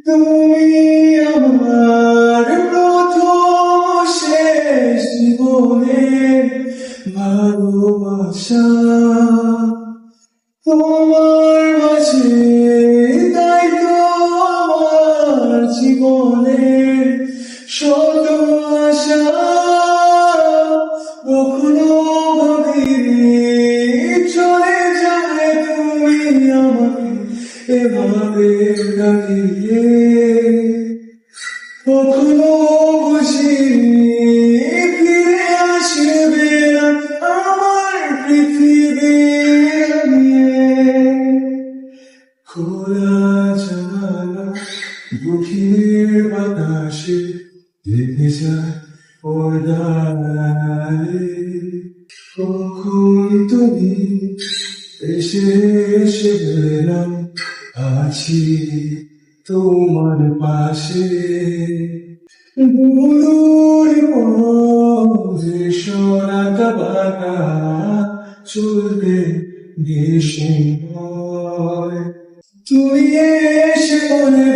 তুমি আমার প্রথম শেষ জীবনের ভালোবাসা, তোমার মাঝে তাই তো আমার জীবনের শত আশা। কখনো ভাবিনি চলে যাবে তুমি আমাকে এভাবে দাঁড়িয়ে, কখনো বুঝিনি ফিরে আসবে না আমার পৃথিবী নিয়ে। খোলা জানালা বুকের বাতাসে দেখে যায় পর্দায়, কখন তুমি এসে এসে গেলাম, আছি তোমার পাশে। দূরে পথে সোনাটা বাঁকা চলতে ভীষণ ভয়, তুমি এসে বলে